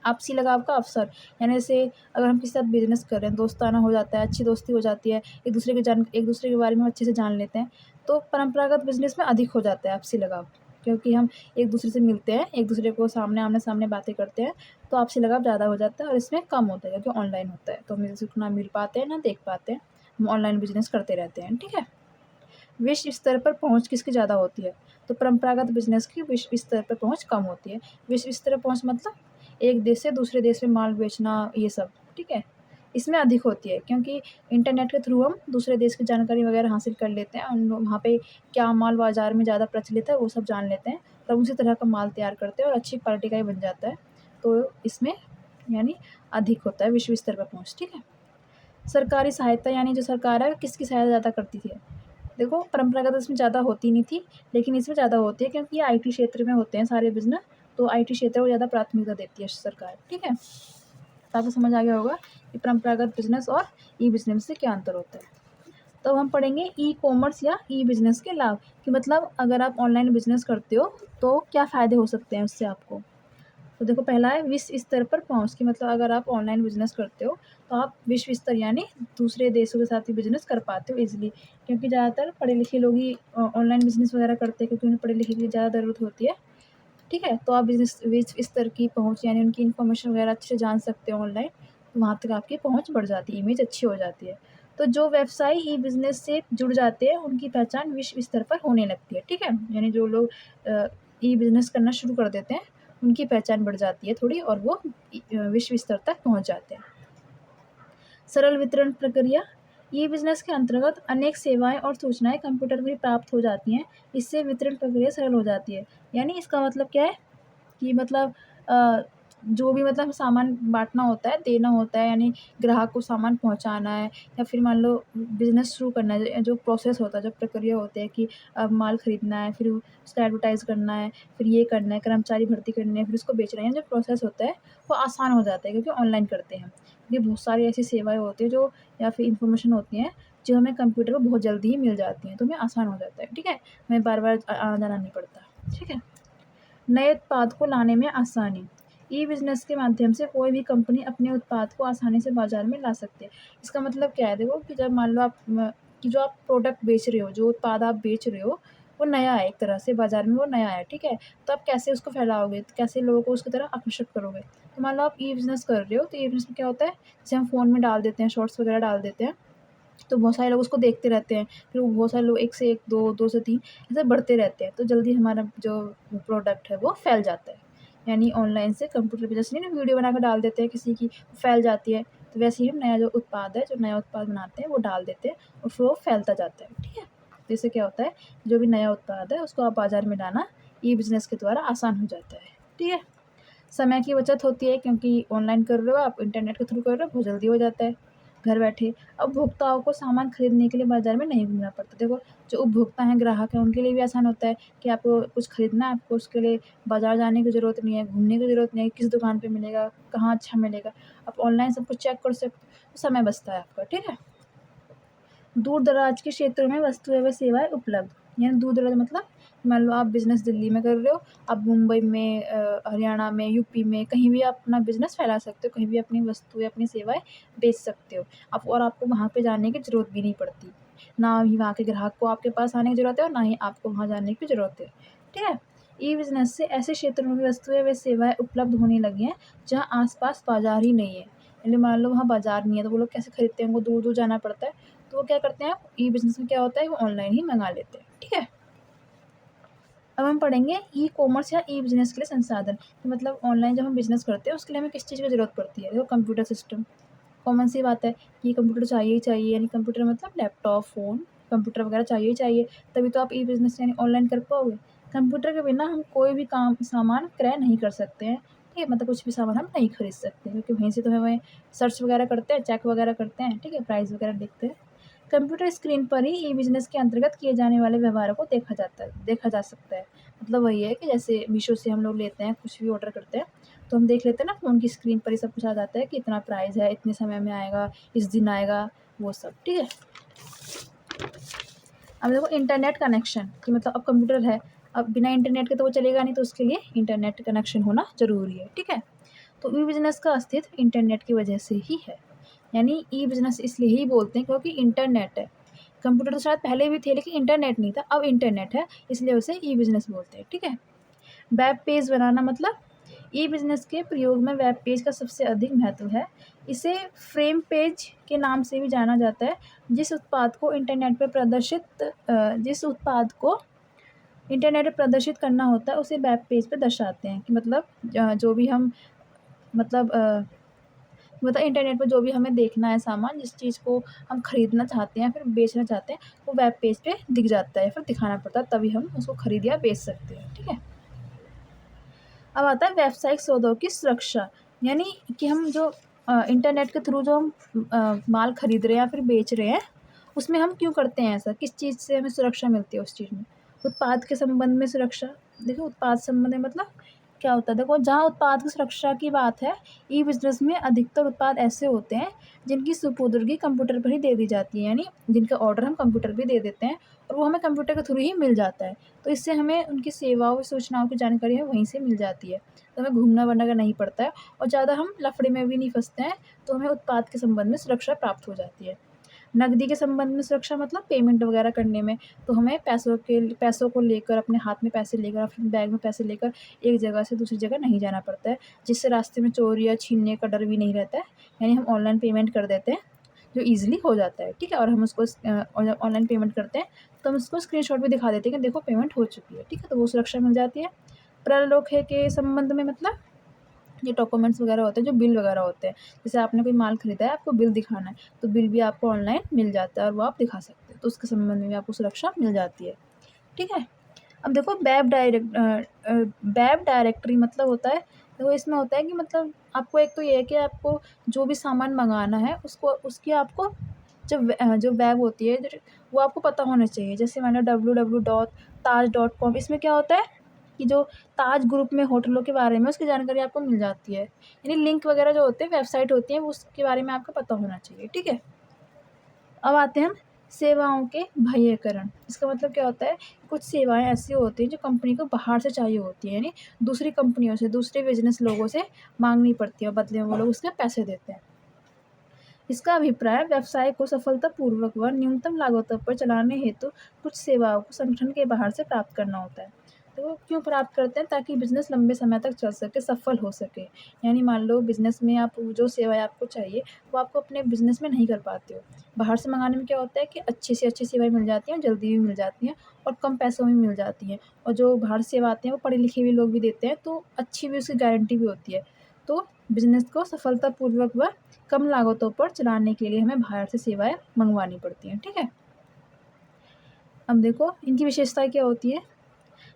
Speaker 1: आपसी लगाव का अवसर, यानी जैसे अगर हम किसी के साथ बिज़नेस कर रहे हैं, दोस्ताना हो जाता है, अच्छी दोस्ती हो जाती है, एक दूसरे के बारे में अच्छे से जान लेते हैं, तो परंपरागत बिज़नेस में अधिक हो जाता है आपसी लगाव। क्योंकि हम एक दूसरे से मिलते हैं, एक दूसरे को सामने आमने-सामने बातें करते हैं, तो आपसी लगाव ज़्यादा हो जाता है और इसमें कम होता है क्योंकि ऑनलाइन होता है, तो हम एक-दूसरे को ना मिल पाते हैं, ना देख पाते हैं। हम ऑनलाइन बिज़नेस करते रहते हैं, ठीक है? विश्व स्तर पर पहुँच किसकी ज़्यादा होती है? तो परंपरागत बिज़नेस की विश्व स्तर पर पहुँच कम होती है। विश्व स्तर पर पहुँच मतलब एक देश से दूसरे देश में माल बेचना ये सब, ठीक है? इसमें अधिक होती है क्योंकि इंटरनेट के थ्रू हम दूसरे देश की जानकारी वगैरह हासिल कर लेते हैं। उन वहाँ पे क्या माल बाज़ार में ज़्यादा प्रचलित है वो सब जान लेते हैं। तब उसी तरह का माल तैयार करते हैं और अच्छी क्वालिटी का ही बन जाता है। तो इसमें यानी अधिक होता है विश्व स्तर पर पहुँच, ठीक है? सरकारी सहायता यानी जो सरकार है किसकी सहायता ज़्यादा करती थी? देखो परंपरागत इसमें ज़्यादा होती नहीं थी, लेकिन इसमें ज़्यादा होती है क्योंकि ये आईटी क्षेत्र में होते हैं सारे बिज़नेस, तो आईटी क्षेत्र को ज़्यादा प्राथमिकता देती है सरकार, ठीक है? तो आपको समझ आ गया होगा कि परंपरागत बिज़नेस और ई-बिज़नेस से क्या अंतर होता है। तो अब हम पढ़ेंगे ई-कॉमर्स या ई-बिज़नेस के लाभ कि मतलब अगर आप ऑनलाइन बिज़नेस करते हो, तो क्या फ़ायदे हो सकते हैं उससे आपको? तो देखो पहला है विश्व स्तर पर पहुँच कि मतलब अगर आप ऑनलाइन बिज़नेस करते हो, तो आप विश्व स्तर यानी दूसरे देशों के साथ भी बिज़नेस कर पाते हो ईज़िली क्योंकि ज़्यादातर पढ़े-लिखे लोग ही ऑनलाइन बिज़नेस वगैरह करते हैं क्योंकि उन्हें पढ़े-लिखे की ज़्यादा ज़रूरत होती है, ठीक है? तो आप बिज़नेस विश्व स्तर की पहुँच यानी उनकी इन्फॉर्मेशन वगैरह अच्छे से जान सकते हो ऑनलाइन, तो वहाँ तक आपकी पहुँच बढ़ जाती है, इमेज अच्छी हो जाती है। तो जो व्यवसायी ई-बिज़नेस से जुड़ जाते हैं, उनकी पहचान विश्व स्तर पर होने लगती है, ठीक है? यानी जो लोग ई-बिज़नेस करना शुरू कर देते हैं, उनकी पहचान बढ़ जाती है थोड़ी और वो विश्व स्तर तक पहुँच जाते हैं। सरल वितरण प्रक्रिया ई बिज़नेस के अंतर्गत अनेक सेवाएँ और सूचनाएँ कंप्यूटर पर ही प्राप्त हो जाती हैं, इससे वितरण प्रक्रिया सरल हो जाती है। यानी इसका मतलब क्या है कि मतलब अ, जो भी मतलब सामान बाँटना होता है, देना होता है यानी ग्राहक को सामान पहुँचाना है या फिर मान लो बिज़नेस शुरू करना है, जो प्रोसेस होता है, जो प्रक्रिया होती है कि माल खरीदना है, फिर उसका एडवर्टाइज़ करना है, फिर ये करना है, कर्मचारी भर्ती करनी है, फिर उसको बेचना है, जो प्रोसेस होता है, वो आसान हो जाता है क्योंकि ऑनलाइन करते हैं हम। क्योंकि बहुत सारी ऐसी सेवाएँ होती हैं जो या फिर इन्फॉर्मेशन होती हैं, जो हमें कंप्यूटर पे बहुत जल्दी ही मिल जाती हैं, तो हमें आसान हो जाता है, ठीक है? हमें बार-बार आना-जाना नहीं पड़ता, ठीक है? नए उत्पाद को लाने में आसानी ई-बिज़नेस के माध्यम से कोई भी कंपनी अपने उत्पाद को आसानी से बाज़ार में ला सकती है। इसका मतलब क्या है देखो कि जब मान लो आप कि जो आप प्रोडक्ट बेच रहे हो, जो उत्पाद आप बेच रहे हो, वो नया है एक तरह से बाज़ार में वो नया है, ठीक है? तो आप कैसे उसको फैलाओगे? तो कैसे लोगों को उसकी तरफ आकर्षित करोगे? तो मान लो आप ई-बिज़नेस कर रहे हो, तो ई-बिज़नेस में क्या होता है, जैसे हम फ़ोन में डाल देते हैं, शॉर्ट्स वगैरह डाल देते हैं, तो बहुत सारे लोग उसको देखते रहते हैं। फिर वो बहुत सारे लोग 1 से 1, 2, 2 से 3 ऐसे बढ़ते रहते हैं। तो जल्दी हमारा जो प्रोडक्ट है वो फैल जाता है। यानी ऑनलाइन से कंप्यूटर पे जैसे नहीं ना वीडियो बनाकर डाल देते हैं किसी की, फैल जाती है। तो वैसे ही हम नया जो उत्पाद है, जो नया उत्पाद बनाते हैं वो डाल देते हैं और फिर वो फैलता जाता है। ठीक है? तो इससे क्या होता है, जो भी नया उत्पाद है उसको आप बाज़ार में लाना ई-बिज़नेस के द्वारा आसान हो जाता है। ठीक है? समय की बचत होती है क्योंकि ऑनलाइन कर रहे हो आप, इंटरनेट के थ्रू कर रहे हो, बहुत जल्दी हो जाता है, घर बैठे। अब उपभोक्ताओं को सामान खरीदने के लिए बाज़ार में नहीं घूमना पड़ता। देखो, जो उपभोक्ता हैं, ग्राहक हैं, उनके लिए भी आसान होता है कि आपको कुछ खरीदना है, आपको उसके लिए बाज़ार जाने की ज़रूरत नहीं है, घूमने की ज़रूरत नहीं है, किस दुकान पे मिलेगा, कहाँ अच्छा मिलेगा। आप ऑनलाइन सब कुछ चेक कर सकते हो, तो समय बचता है आपका, ठीक है? दूर-दराज के क्षेत्रों में वस्तुएँ व सेवाएँ उपलब्ध, यानी दूर-दराज मतलब मान लो आप बिज़नेस दिल्ली में कर रहे हो, आप मुंबई में हरियाणा में, यूपी में कहीं भी आप अपना बिज़नेस फैला सकते हो, कहीं भी अपनी वस्तु या अपनी सेवाएँ बेच सकते हो। और आपको वहाँ पे जाने की ज़रूरत भी नहीं पड़ती। ना ही वहाँ के ग्राहक को आपके पास आने की ज़रूरत है और ना ही आपको वहाँ जाने की ज़रूरत है। ठीक है? ई-बिज़नेस से ऐसे क्षेत्रों में वस्तुएँ व सेवाएँ उपलब्ध होने लगी हैं, जहाँ आस-पास बाज़ार ही नहीं है। यानी मान लो वहाँ बाज़ार नहीं है, तो वो लोग कैसे खरीदते हैं? उनको दूर-दूर जाना पड़ता है। तो वो क्या करते हैं, ई-बिज़नेस में क्या होता है, वो ऑनलाइन ही मँगा लेते हैं। ठीक है? अब हम पढ़ेंगे ई-कॉमर्स या ई-बिज़नेस के लिए संसाधन, कि मतलब ऑनलाइन जब हम बिज़नेस करते हैं, उसके लिए हमें किस चीज़ की ज़रूरत पड़ती है? देखो, कंप्यूटर सिस्टम, कॉमन सी बात है कि कंप्यूटर चाहिए ही चाहिए, यानी कंप्यूटर मतलब लैपटॉप, फ़ोन, कंप्यूटर वगैरह चाहिए ही चाहिए, तभी तो आप ई-बिज़नेस यानी ऑनलाइन कर पाओगे। कंप्यूटर के बिना हम कोई भी सामान क्रय नहीं कर सकते हैं, ठीक है? मतलब कुछ भी सामान हम नहीं खरीद सकते, क्योंकि वहीं से तो हमें सर्च वगैरह करते हैं, चेक वगैरह करते हैं, ठीक है? प्राइस वगैरह देखते हैं। कंप्यूटर स्क्रीन पर ही ई-बिज़नेस के अंतर्गत किए जाने वाले व्यवहारों को देखा जा सकता है। मतलब वही है कि जैसे मीशो से हम लोग लेते हैं, कुछ भी ऑर्डर करते हैं, तो हम देख लेते हैं ना, फ़ोन की स्क्रीन पर ही सब कुछ आ जाता है कि इतना प्राइस है, इतने समय में आएगा, इस दिन आएगा, वो सब, ठीक है। अब देखो इंटरनेट कनेक्शन, कि मतलब अब कंप्यूटर है, अब बिना इंटरनेट के तो वो चलेगा नहीं, तो उसके लिए इंटरनेट कनेक्शन होना ज़रूरी है, ठीक है। तो ई-बिज़नेस का अस्तित्व इंटरनेट की वजह से ही है। यानी ई-बिज़नेस इसलिए ही बोलते हैं क्योंकि इंटरनेट है। कंप्यूटर तो शायद पहले भी थे, लेकिन इंटरनेट नहीं था, अब इंटरनेट है, इसलिए उसे ई-बिज़नेस बोलते हैं, ठीक है। वेब पेज बनाना, मतलब ई-बिज़नेस के प्रयोग में वेब पेज का सबसे अधिक महत्व है। इसे फ्रेम पेज के नाम से भी जाना जाता है। जिस उत्पाद को इंटरनेट पे प्रदर्शित करना होता है, उसे वेब पेज पे दर्शाते हैं, कि मतलब जो भी हम मतलब इंटरनेट पे जो भी हमें देखना है सामान, जिस चीज़ को हम खरीदना चाहते हैं, फिर बेचना चाहते हैं, वो वेब पेज पे दिख जाता है, फिर दिखाना पड़ता है, तभी हम उसको खरीद या बेच सकते हैं, ठीक है। अब आता है व्यावसायिक सौदों की सुरक्षा, यानी कि हम जो इंटरनेट के थ्रू जो हम माल खरीद रहे हैं या फिर बेच रहे हैं, उसमें हम क्यों करते हैं ऐसा? किस चीज़ से हमें सुरक्षा मिलती है उस चीज़ में? उत्पाद के संबंध में सुरक्षा। देखो, उत्पाद संबंध में मतलब क्या होता है? देखो, जहाँ उत्पाद की सुरक्षा की बात है, ई-बिज़नेस में अधिकतर उत्पाद ऐसे होते हैं जिनकी सुपुर्दगी कंप्यूटर पर ही दे दी जाती है, यानी जिनका ऑर्डर हम कंप्यूटर पे दे देते हैं और वो हमें कंप्यूटर के थ्रू ही मिल जाता है। तो इससे हमें उनकी सेवाओं, सूचनाओं की जानकारी है वहीं से मिल जाती है। तो हमें घूमना-वरना का नहीं पड़ता है और ज़्यादा हम लफड़े में भी नहीं फँसते हैं, तो हमें उत्पाद के संबंध में सुरक्षा प्राप्त हो जाती है। नकदी के संबंध में सुरक्षा, मतलब पेमेंट वगैरह करने में, तो हमें पैसों को लेकर, अपने हाथ में पैसे लेकर, अपने बैग में पैसे लेकर एक जगह से दूसरी जगह नहीं जाना पड़ता है, जिससे रास्ते में चोरी या छीनने का डर भी नहीं रहता है। यानी हम ऑनलाइन पेमेंट कर देते हैं, जो ईज़िली हो जाता है, ठीक है? और हम उसको ऑनलाइन पेमेंट करते हैं, तो हम उसको स्क्रीनशॉट भी दिखा देते हैं कि देखो पेमेंट हो चुकी है, ठीक है? तो वो सुरक्षा मिल जाती है। प्रलोभे के संबंध में, मतलब ये डॉक्यूमेंट्स वगैरह होते हैं, जो बिल वगैरह होते हैं। जैसे आपने कोई माल खरीदा है, आपको बिल दिखाना है, तो बिल भी आपको ऑनलाइन मिल जाता है और वो आप दिखा सकते हो। तो उसके संबंध में भी आपको सुरक्षा मिल जाती है, ठीक है? अब देखो, वेब डायरेक्टरी मतलब होता है, देखो इसमें होता है कि मतलब आपको एक तो ये है कि आपको जो भी सामान मँगाना है, उसकी आपको जो वेब होती है, वो आपको पता होना चाहिए। जैसे मान लो www.taj.com, इसमें क्या होता है कि जो ताज ग्रुप में होटलों के बारे में उसकी जानकारी आपको मिल जाती है। यानी लिंक वगैरह जो होते हैं, वेबसाइट होती हैं, वो उसके बारे में आपको पता होना चाहिए, ठीक है? अब आते हैं हम सेवाओं के बाह्यकरण। इसका मतलब क्या होता है, कुछ सेवाएँ ऐसी होती हैं जो कंपनी को बाहर से चाहिए होती हैं, यानी दूसरी कंपनियों से, दूसरे बिज़नेस लोगों से माँगनी पड़ती है और बदले में वो लोग उसके पैसे देते हैं। इसका अभिप्राय व्यवसाय को सफलतापूर्वक व न्यूनतम लागतों पर चलाने हेतु कुछ सेवाओं को संगठन के बाहर से प्राप्त करना होता है। तो वो क्यों प्राप्त करते हैं? ताकि बिज़नेस लंबे समय तक चल सके, सफल हो सके। यानी मान लो बिज़नेस में आप जो सेवाएँ आपको चाहिए, वो आपको अपने बिज़नेस में नहीं कर पाते हो। बाहर से मँगाने में क्या होता है कि अच्छी से अच्छी सेवाएँ मिल जाती हैं, जल्दी भी मिल जाती हैं और कम पैसों में मिल जाती हैं। और जो बाहर से सेवा आते हैं, वो पढ़े लिखे हुए लोग भी देते हैं, तो अच्छी भी उसकी गारंटी भी होती है। तो बिज़नेस को सफलतापूर्वक व कम लागतों पर चलाने के लिए हमें बाहर से सेवाएँ मँगवानी पड़ती हैं, ठीक है? अब देखो इनकी विशेषताएँ क्या होती हैं?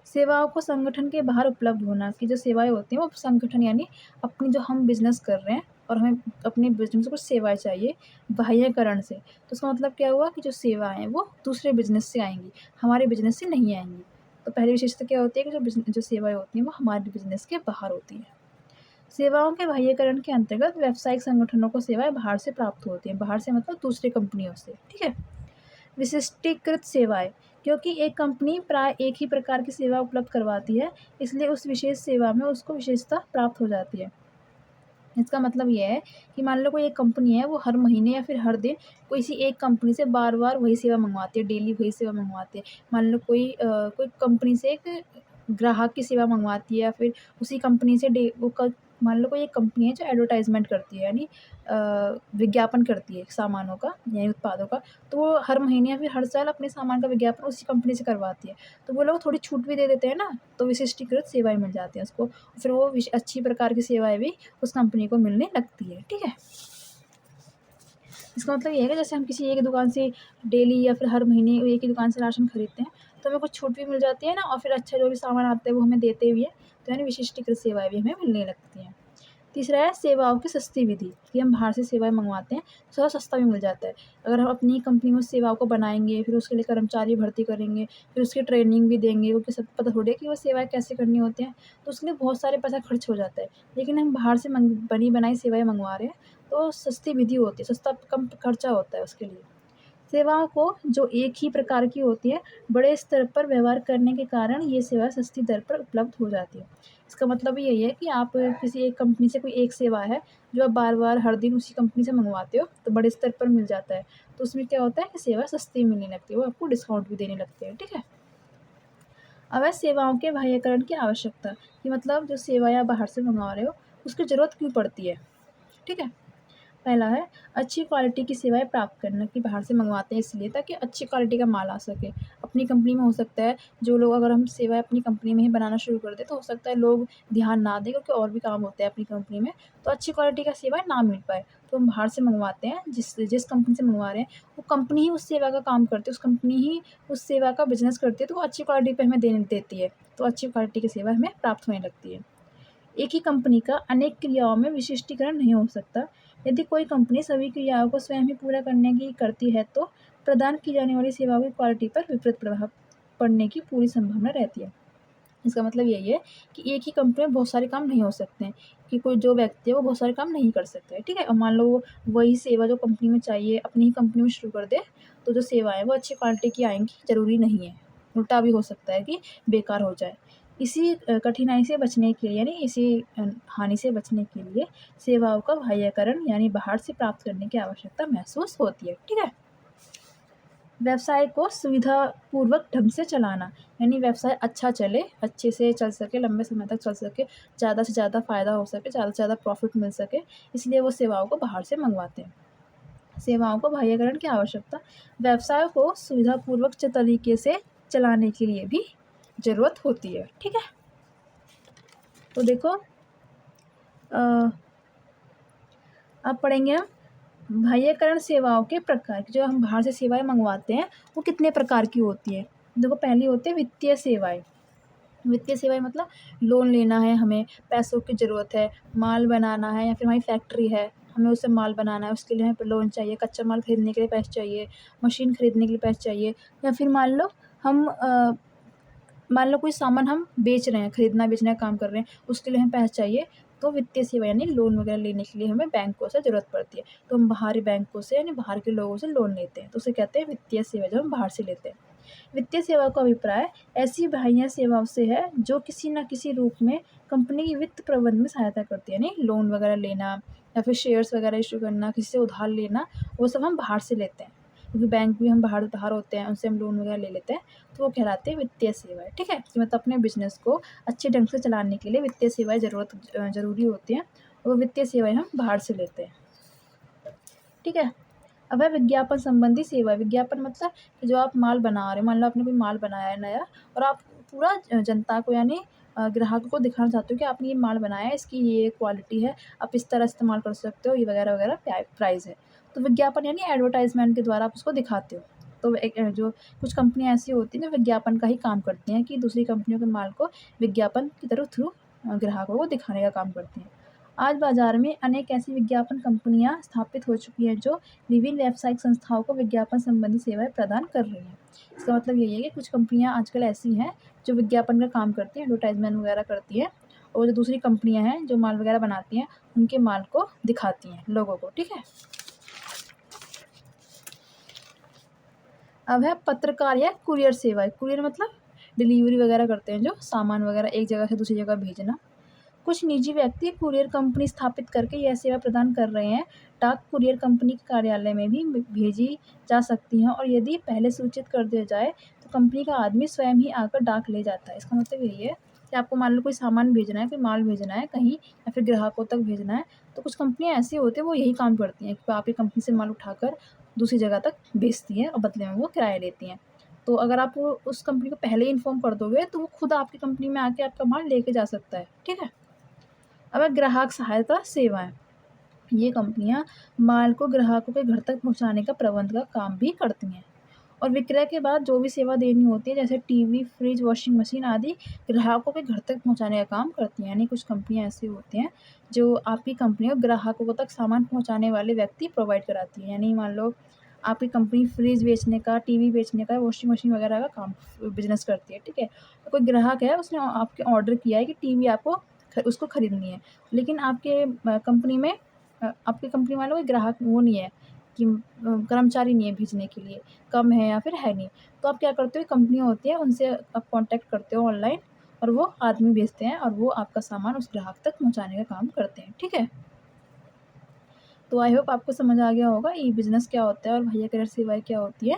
Speaker 1: सेवाओं को संगठन के बाहर उपलब्ध होना, कि जो सेवाएँ होती हैं वो संगठन, यानी अपनी जो हम बिज़नेस कर रहे हैं और हमें अपने बिज़नेस को कुछ सेवाएँ चाहिए बाह्यकरण से, तो उसका मतलब क्या हुआ कि जो सेवाएँ हैं वो दूसरे बिज़नेस से आएँगी, हमारे बिज़नेस से नहीं आएँगी। तो पहली विशेषता क्या होती है कि जो सेवाएँ होती हैं वो हमारे बिज़नेस के बाहर होती हैं। सेवाओं के बाह्यकरण के अंतर्गत व्यावसायिक संगठनों को सेवाएँ बाहर से प्राप्त होती हैं। बाहर से मतलब दूसरी कंपनियों से, ठीक है? विशिष्टीकृत सेवाएँ, क्योंकि एक कंपनी प्राय एक ही प्रकार की सेवा उपलब्ध करवाती है, इसलिए उस विशेष सेवा में उसको विशेषता प्राप्त हो जाती है। इसका मतलब ये है कि मान लो कोई एक कंपनी है, वो हर महीने या फिर हर दिन किसी एक कंपनी से बार-बार वही सेवा मँगवाती है, डेली वही सेवा मँगवाती है। मान लो कोई कंपनी से एक ग्राहक की सेवा मँगवाती है, या फिर उसी कंपनी से डे वो क मान लो कोई एक कंपनी है जो एडवर्टाइज़मेंट करती है, यानी विज्ञापन करती है सामानों का यानी उत्पादों का, तो वो हर महीने या फिर हर साल अपने सामान का विज्ञापन उसी कंपनी से करवाती है। तो वो लोग थोड़ी छूट भी दे देते हैं ना, तो विशिष्टीकृत सेवाएँ मिल जाती हैं उसको। फिर वो अच्छी प्रकार की सेवाएँ भी उस कंपनी को मिलने लगती है, ठीक है? इसका मतलब ये है कि जैसे हम किसी एक दुकान से डेली या फिर हर महीने एक ही दुकान से राशन खरीदते हैं, तो हमें कुछ छूट भी मिल जाती है ना, और फिर अच्छा जो भी सामान आता है वो हमें देते भी हैं, तो यानी विशिष्टीकृत सेवाएँ भी हमें मिलने लगती हैं। तीसरा है सेवाओं की सस्ती विधि, कि हम बाहर से सेवाएँ मँगवाते हैं, तो थोड़ा सस्ता भी मिल जाता है। अगर हम अपनी ही कंपनी में उस सेवाओं को बनाएँगे, फिर उसके लिए कर्मचारी भर्ती करेंगे, फिर उसकी ट्रेनिंग भी देंगे, क्योंकि सब पता थोड़ी है कि वो सेवाएँ कैसे करनी होती हैं, तो उसके लिए बहुत सारे पैसा खर्च हो जाता है। लेकिन हम बाहर से बनी बनाई सेवाएँ मँगवा रहे हैं, तो सस्ती विधि होती है, सस्ता कम खर्चा होता है उसके लिए। सेवाओं को जो एक ही प्रकार की होती है, बड़े स्तर पर व्यवहार करने के कारण ये सेवा सस्ती दर पर उपलब्ध हो जाती है। इसका मतलब भी यही है कि आप किसी एक कंपनी से कोई एक सेवा है, जो आप बार-बार हर दिन उसी कंपनी से मँगवाते हो, तो बड़े स्तर पर मिल जाता है। तो उसमें क्या होता है कि सेवा सस्ती मिलने लगती है, वो आपको डिस्काउंट भी देने लगते हैं, ठीक है? अब है सेवाओं के बाह्यकरण की आवश्यकता, कि मतलब जो सेवा आप बाहर से मँगवा रहे हो, उसकी ज़रूरत क्यों पड़ती है, ठीक है? पहला है अच्छी क्वालिटी की सेवाएँ प्राप्त करना, कि बाहर से मँगवाते हैं इसलिए ताकि अच्छी क्वालिटी का माल आ सके। अपनी कंपनी में हो सकता है जो लोग, अगर हम सेवाएँ अपनी कंपनी में ही बनाना शुरू कर दें, तो हो सकता है लोग ध्यान ना दें, क्योंकि और भी काम होते हैं अपनी कंपनी में, तो अच्छी क्वालिटी का सेवा ना मिल पाए। तो हम बाहर से मँगवाते हैं, जिस कंपनी से मँगवा रहे हैं, वो कंपनी ही उस सेवा का काम करती है, उस कंपनी ही उस सेवा का बिज़नेस करती है, तो वो अच्छी क्वालिटी पे हमें देने देती है। तो अच्छी क्वालिटी की सेवा हमें प्राप्त होने लगती है। एक ही कंपनी का अनेक क्रियाओं में विशिष्टीकरण नहीं हो सकता। यदि कोई कंपनी सभी क्रियाओं को स्वयं ही पूरा करने की करती है, तो प्रदान की जाने वाली सेवाओं की क्वालिटी पर विपरीत प्रभाव पड़ने की पूरी संभावना रहती है। इसका मतलब यही है कि एक ही कंपनी में बहुत सारे काम नहीं हो सकते हैं, कि कोई जो व्यक्ति है वो बहुत सारे काम नहीं कर सकता है, ठीक है? और मान लो वो वही सेवा जो कंपनी में चाहिए अपनी ही कंपनी में शुरू कर दे, तो जो सेवाएँ वो अच्छी क्वालिटी की आएँगी, ज़रूरी नहीं है। उल्टा भी हो सकता है कि बेकार हो जाए। इसी कठिनाई से बचने के लिए, यानी इसी हानि से बचने के लिए सेवाओं का बाह्यकरण यानी बाहर से प्राप्त करने की आवश्यकता महसूस होती है, ठीक है? व्यवसाय को सुविधापूर्वक ढंग से चलाना, यानी व्यवसाय अच्छा चले, अच्छे से चल सके, लंबे समय तक चल सके, ज़्यादा से ज़्यादा फ़ायदा हो सके, ज़्यादा से ज़्यादा प्रॉफ़िट मिल सके, इसलिए वो सेवाओं को बाहर से मँगवाते हैं। सेवाओं को बाह्यकरण की आवश्यकता, व्यवसाय को सुविधापूर्वक तरीके से चलाने के लिए भी ज़रूरत होती है, ठीक है? तो देखो अ, अब पढ़ेंगे हम बाह्यकरण सेवाओं के प्रकार, जो हम बाहर से सेवाएँ मँगवाते हैं, वो कितने प्रकार की होती हैं। देखो पहली होती है वित्तीय सेवाएँ। वित्तीय सेवाएँ मतलब लोन लेना है हमें, पैसों की ज़रूरत है, माल बनाना है, या फिर हमारी फैक्ट्री है, हमें उससे माल बनाना है, उसके लिए हमें लोन चाहिए, कच्चा माल खरीदने के लिए पैसे चाहिए, मशीन खरीदने के लिए पैसे चाहिए, या फिर मान लो कोई सामान हम बेच रहे हैं, खरीदना-बेचना का काम कर रहे हैं, उसके लिए हमें पैसे चाहिए, तो वित्तीय सेवा यानी लोन वगैरह लेने के लिए हमें बैंकों से ज़रूरत पड़ती है। तो हम बाहरी बैंकों से यानी बाहर के लोगों से लोन लेते हैं, तो उसे कहते हैं वित्तीय सेवा, जो हम बाहर से लेते हैं। वित्तीय सेवा का अभिप्राय ऐसी बाह्य सेवाओं से है जो किसी न किसी रूप में कंपनी की वित्त प्रबंधन में सहायता करती है, यानी लोन वगैरह लेना या फिर शेयर्स वगैरह इश्यू करना, किसी से उधार लेना, वो सब हम बाहर से लेते हैं। क्योंकि बैंक भी हम बाहर बाहर होते हैं, उनसे हम लोन वगैरह ले लेते हैं, तो वो कहलाते हैं वित्तीय सेवाएँ, ठीक है? कि मतलब अपने बिज़नेस को अच्छे ढंग से चलाने के लिए वित्तीय सेवाएँ ज़रूरी होती हैं, और वो वित्तीय सेवाएँ हम बाहर से लेते हैं, ठीक है? अब है विज्ञापन संबंधी सेवा। विज्ञापन मतलब कि जो आप माल बना रहे हो, मान लो आपने कोई माल बनाया है नया, और आप पूरा जनता को यानी ग्राहकों को दिखाना चाहते हो कि आपने ये माल बनाया है, इसकी ये क्वालिटी है, आप इस तरह इस्तेमाल कर सकते हो, ये वगैरह-वगैरह प्राइस है। तो विज्ञापन यानी एडवर्टाइज़मेंट के द्वारा आप उसको दिखाते हो। तो एक जो कुछ कंपनियाँ ऐसी होती हैं जो विज्ञापन का ही काम करती हैं, कि दूसरी कंपनियों के माल को विज्ञापन के थ्रू ग्राहकों को दिखाने का काम करती हैं। आज बाज़ार में अनेक ऐसी विज्ञापन कंपनियाँ स्थापित हो चुकी हैं जो विभिन्न व्यावसायिक संस्थाओं को विज्ञापन संबंधी सेवाएँ प्रदान कर रही हैं। इसका मतलब यही है कि कुछ कंपनियाँ आजकल ऐसी हैं जो विज्ञापन का काम करती हैं, एडवर्टाइज़मेंट वगैरह करती हैं, और जो दूसरी कंपनियाँ हैं जो माल वगैरह बनाती हैं, उनके माल को दिखाती हैं लोगों को, ठीक है? अब है पत्रकार या कुरियर सेवा। कुरियर मतलब डिलीवरी वगैरह करते हैं, जो सामान वगैरह एक जगह से दूसरी जगह भेजना। कुछ निजी व्यक्ति कुरियर कंपनी स्थापित करके यह सेवा प्रदान कर रहे हैं। डाक कुरियर कंपनी के कार्यालय में भी भेजी जा सकती हैं, और यदि पहले सूचित कर दिया जाए तो कंपनी का आदमी स्वयं ही आकर डाक ले जाता है। इसका मतलब यही है कि आपको मान लो कोई सामान भेजना है, कोई माल भेजना है कहीं, या फिर ग्राहकों तक भेजना है, तो कुछ कंपनियाँ ऐसी होती हैं वो यही काम करती हैं कि आपकी कंपनी से माल उठाकर दूसरी जगह तक भेजती हैं और बदले में वो किराया लेती हैं। तो अगर आप उस कंपनी को पहले ही इन्फॉर्म कर दोगे तो वो खुद आपकी कंपनी में आके आपका माल लेके जा सकता है, ठीक है। अब है ग्राहक सहायता सेवाएँ। ये कंपनियाँ माल को ग्राहकों के घर तक पहुँचाने का प्रबंध का काम भी करती हैं, और विक्रय के बाद जो भी सेवा देनी होती है, जैसे टीवी, फ्रिज, वॉशिंग मशीन आदि, ग्राहकों के घर तक पहुँचाने का काम करती हैं। यानी कुछ कंपनियाँ ऐसी होती हैं जो आपकी कंपनी को ग्राहकों तक सामान पहुँचाने वाले व्यक्ति प्रोवाइड कराती हैं। यानी मान लो आपकी कंपनी फ्रिज बेचने का, टीवी बेचने का, वॉशिंग मशीन वगैरह का काम बिज़नेस करती है, ठीक है। तो कोई ग्राहक है, उसने आपके ऑर्डर किया है कि टीवी आपको उसको खरीदनी है, लेकिन आपके कंपनी में आपकी कंपनी वालों को ग्राहक वो नहीं है कि कर्मचारी नहीं है भेजने के लिए, कम है या फिर है नहीं। तो आप क्या करते हो, कंपनियाँ होती हैं उनसे आप कॉन्टैक्ट करते हो ऑनलाइन, और वो आदमी भेजते हैं और वो आपका सामान उस ग्राहक तक पहुँचाने का काम करते हैं, ठीक है। तो आई होप आपको समझ आ गया होगा ई बिज़नेस क्या होता है और भैया करियर सेवाएँ क्या होती है।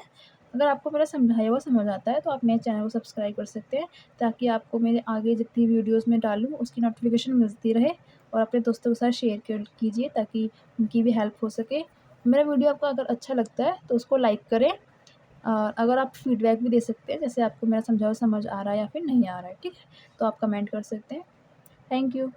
Speaker 1: अगर आपको मेरा समझाया हुआ समझ आता है तो आप मेरे चैनल को सब्सक्राइब कर सकते हैं, ताकि आपको मेरे आगे जितनी वीडियोज़ मैं डालूँ उसकी नोटिफ़िकेशन मिलती रहे, और अपने दोस्तों के साथ शेयर कीजिए ताकि उनकी भी हेल्प हो सके। मेरा वीडियो आपको अगर अच्छा लगता है तो उसको लाइक करें। अगर आप फीडबैक भी दे सकते हैं, जैसे आपको मेरा समझाया हुआ समझ आ रहा है या फिर नहीं आ रहा है, ठीक है? तो आप कमेंट कर सकते हैं। Thank you.